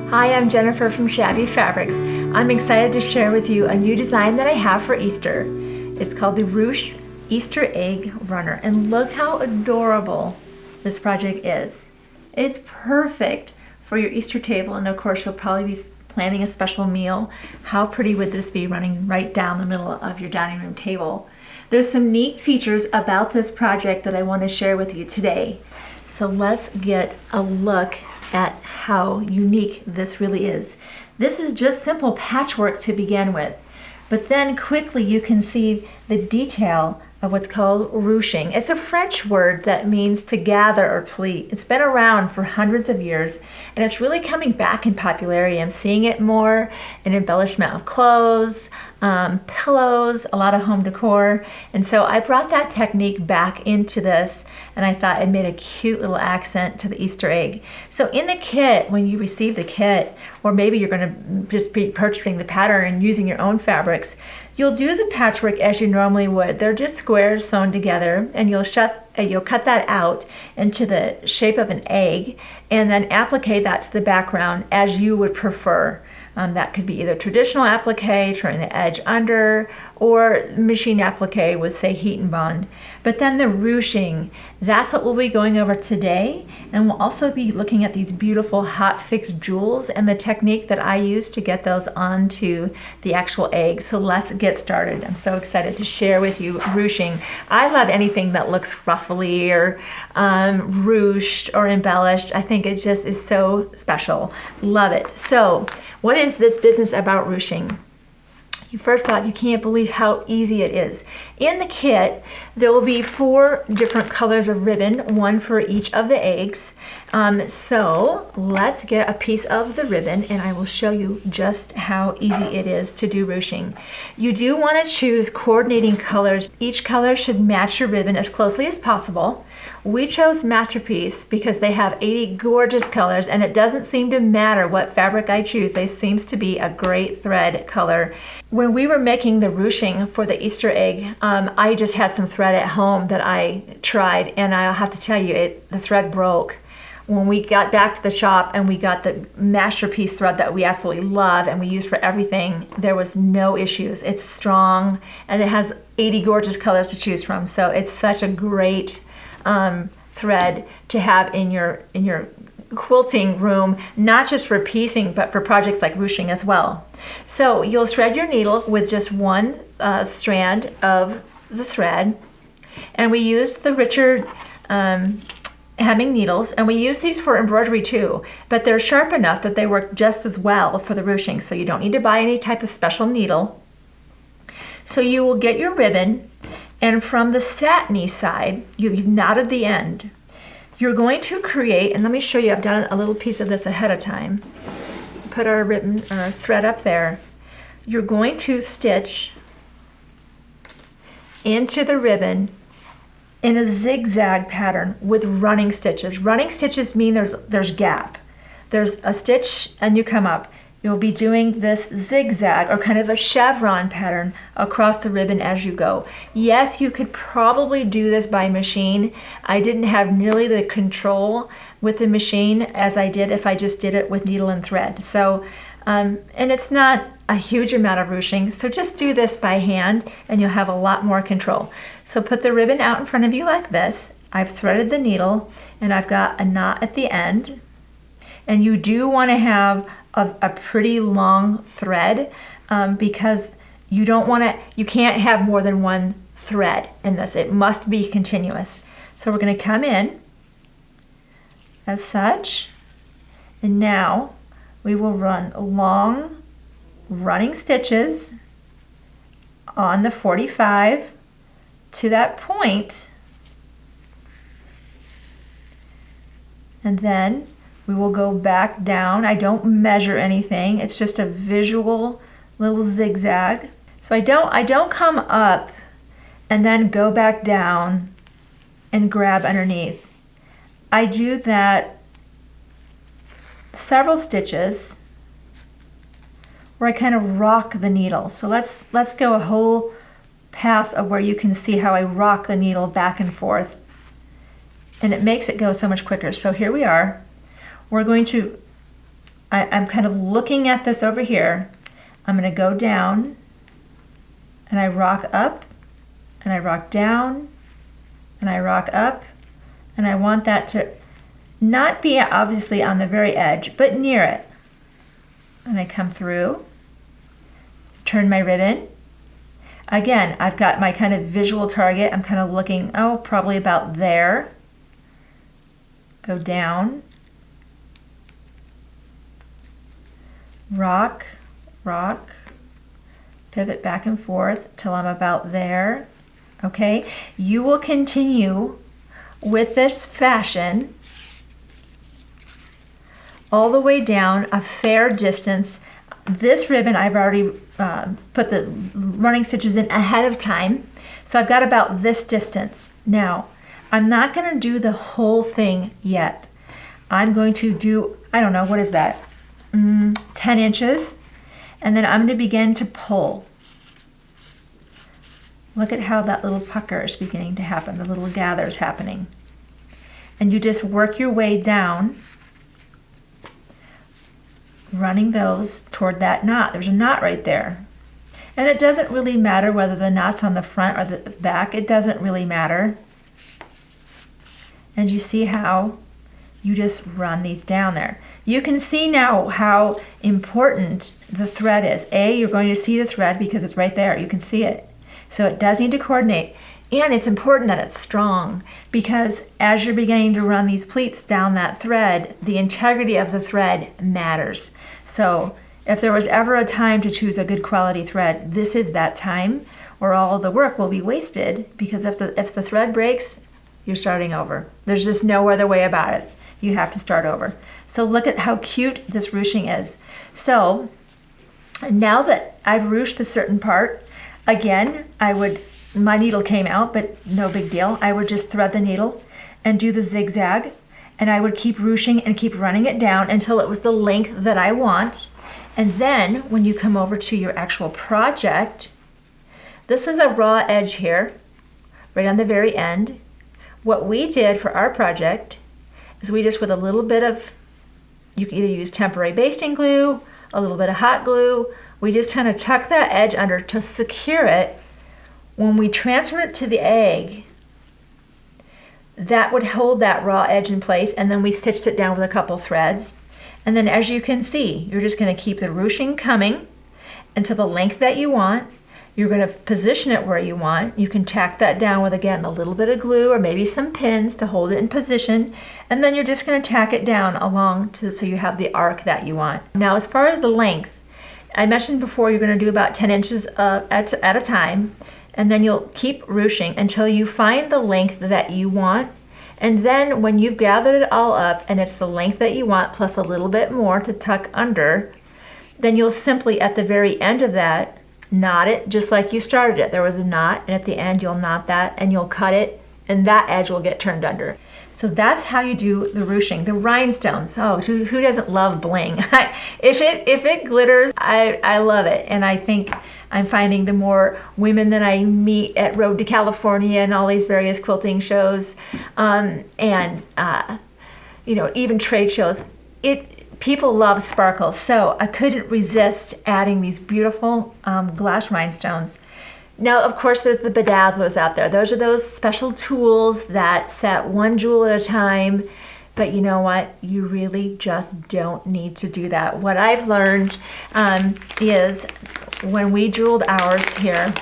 Hi, I'm Jennifer from Shabby Fabrics. I'm excited to share with you a new design that I have for Easter. It's called the Ruche Easter Egg Runner, and look how adorable this project is. It's perfect for your Easter table, and of course you'll probably be planning a special meal. How pretty would this be running right down the middle of your dining room table? There's some neat features about this project that I want to share with you today. So let's get a look at how unique this really is. This is just simple patchwork to begin with, but then quickly you can see the detail of what's called ruching. It's a French word that means to gather or pleat. It's been around for hundreds of years, and it's really coming back in popularity. I'm seeing it more in embellishment of clothes, pillows, a lot of home decor. And so I brought that technique back into this, and I thought it made a cute little accent to the Easter egg. So in the kit, when you receive the kit, or maybe you're going to just be purchasing the pattern and using your own fabrics, you'll do the patchwork as you normally would. They're just squares sewn together, and you'll cut that out into the shape of an egg, and then applique that to the background as you would prefer. That could be either traditional applique, turning the edge under, or machine applique with, say, heat and bond. But then the ruching, that's what we'll be going over today. And we'll also be looking at these beautiful hot fix jewels and the technique that I use to get those onto the actual egg. So let's get started. I'm so excited to share with you ruching. I love anything that looks ruffly or ruched or embellished. I think it just is so special. Love it. So what is this business about ruching? First off, you can't believe how easy it is. In the kit, there will be 4 different colors of ribbon, one for each of the eggs. So let's get a piece of the ribbon, and I will show you just how easy it is to do ruching. You do want to choose coordinating colors. Each color should match your ribbon as closely as possible. We chose Masterpiece because they have 80 gorgeous colors, and it doesn't seem to matter what fabric I choose. They seems to be a great thread color. When we were making the ruching for the Easter egg, I just had some thread at home that I tried, and I'll have to tell you, the thread broke. When we got back to the shop and we got the Masterpiece thread that we absolutely love and we use for everything, there was no issues. It's strong, and it has 80 gorgeous colors to choose from. So it's such a great thread to have in your quilting room, not just for piecing, but for projects like ruching as well. So you'll thread your needle with just one strand of the thread, and we used the Ruched hemming needles, and we use these for embroidery too, but they're sharp enough that they work just as well for the ruching, so you don't need to buy any type of special needle. So you will get your ribbon, and from the satiny side, you've knotted the end. You're going to create, and let me show you, I've done a little piece of this ahead of time. Put our ribbon or thread up there. You're going to stitch into the ribbon in a zigzag pattern with running stitches. Running stitches mean there's gap. There's a stitch and you come up. You'll be doing this zigzag or kind of a chevron pattern across the ribbon as you go. Yes, you could probably do this by machine. I didn't have nearly the control with the machine as I did if I just did it with needle and thread. So, and it's not a huge amount of ruching, so just do this by hand and you'll have a lot more control. So put the ribbon out in front of you like this. I've threaded the needle and I've got a knot at the end. And you do want to have a pretty long thread because you can't have more than one thread in this. It must be continuous. So we're going to come in as such, and now we will run long running stitches on the 45 to that point, and then we will go back down. I don't measure anything. It's just a visual little zigzag. So I don't come up and then go back down and grab underneath. I do that several stitches where I kind of rock the needle. So let's go a whole pass of where you can see how I rock the needle back and forth, and it makes it go so much quicker. So here we are. We're going to I'm kind of looking at this over here. I'm going to go down and I rock up and I rock down and I rock up, and I want that to not be obviously on the very edge, but near it. And I come through, turn my ribbon. Again, I've got my kind of visual target. I'm kind of looking, oh, probably about there. Go down, rock, rock, pivot back and forth till I'm about there. Okay, you will continue with this fashion all the way down a fair distance. This ribbon I've already put the running stitches in ahead of time, so I've got about this distance. Now, I'm not going to do the whole thing yet. I'm going to do, I don't know, what is that? 10 inches, and then I'm going to begin to pull. Look at how that little pucker is beginning to happen, the little gather is happening. And you just work your way down, running those toward that knot. There's a knot right there. And it doesn't really matter whether the knot's on the front or the back. It doesn't really matter. And you see how you just run these down there. You can see now how important the thread is. You're going to see the thread because it's right there. You can see it. So it does need to coordinate. And it's important that it's strong, because as you're beginning to run these pleats down that thread, the integrity of the thread matters. So if there was ever a time to choose a good quality thread, this is that time, or all of the work will be wasted, because if the thread breaks, you're starting over. There's just no other way about it. You have to start over. So look at how cute this ruching is. So now that I've ruched a certain part, again, my needle came out, but no big deal. I would just thread the needle and do the zigzag, and I would keep ruching and keep running it down until it was the length that I want. And then when you come over to your actual project, this is a raw edge here, right on the very end. What we did for our project is we just, with a little bit of, you can either use temporary basting glue, a little bit of hot glue, we just kind of tuck that edge under to secure it. When we transfer it to the egg, that would hold that raw edge in place, and then we stitched it down with a couple threads. And then as you can see, you're just going to keep the ruching coming until the length that you want. You're going to position it where you want. You can tack that down with, again, a little bit of glue or maybe some pins to hold it in position. And then you're just going to tack it down along so you have the arc that you want. Now, as far as the length, I mentioned before you're going to do about 10 inches at a time. And then you'll keep ruching until you find the length that you want. And then when you've gathered it all up and it's the length that you want plus a little bit more to tuck under, then you'll simply, at the very end of that, knot it just like you started it. There was a knot, and at the end you'll knot that and you'll cut it, and that edge will get turned under. So that's how you do the ruching. The rhinestones, oh, who doesn't love bling? If it glitters, I love it. And I think I'm finding the more women that I meet at Road to California and all these various quilting shows, even trade shows, people love sparkle. So I couldn't resist adding these beautiful glass rhinestones. Now, of course, there's the bedazzlers out there. Those are those special tools that set one jewel at a time. But you know what? You really just don't need to do that. What I've learned is when we jeweled ours here,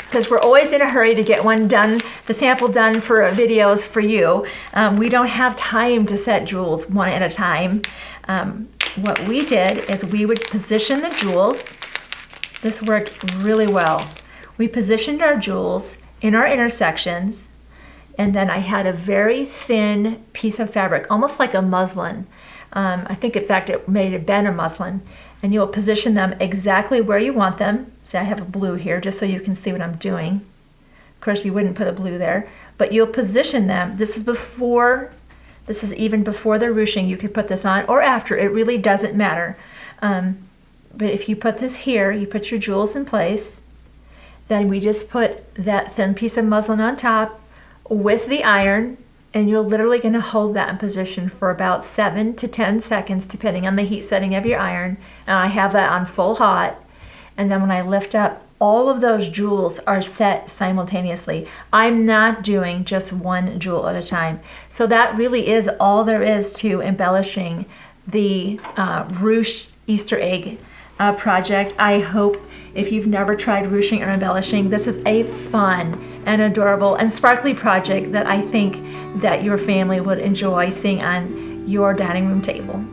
because we're always in a hurry to get one done, the sample done for videos for you. We don't have time to set jewels one at a time. What we did is we would position the jewels. This worked really well. We positioned our jewels in our intersections, and then I had a very thin piece of fabric, almost like a muslin. I think, in fact, it may have been a muslin. And you'll position them exactly where you want them. See, I have a blue here just so you can see what I'm doing. Of course, you wouldn't put a blue there, but you'll position them. This is even before the ruching. You could put this on or after. It really doesn't matter. But if you put this here, you put your jewels in place. Then we just put that thin piece of muslin on top with the iron, And you're literally going to hold that in position for about 7 to 10 seconds, depending on the heat setting of your iron. And I have that on full hot. And then when I lift up, all of those jewels are set simultaneously. I'm not doing just one jewel at a time. So that really is all there is to embellishing the Ruche Easter egg project. I hope if you've never tried ruching or embellishing, this is a fun and adorable and sparkly project that I think that your family would enjoy seeing on your dining room table.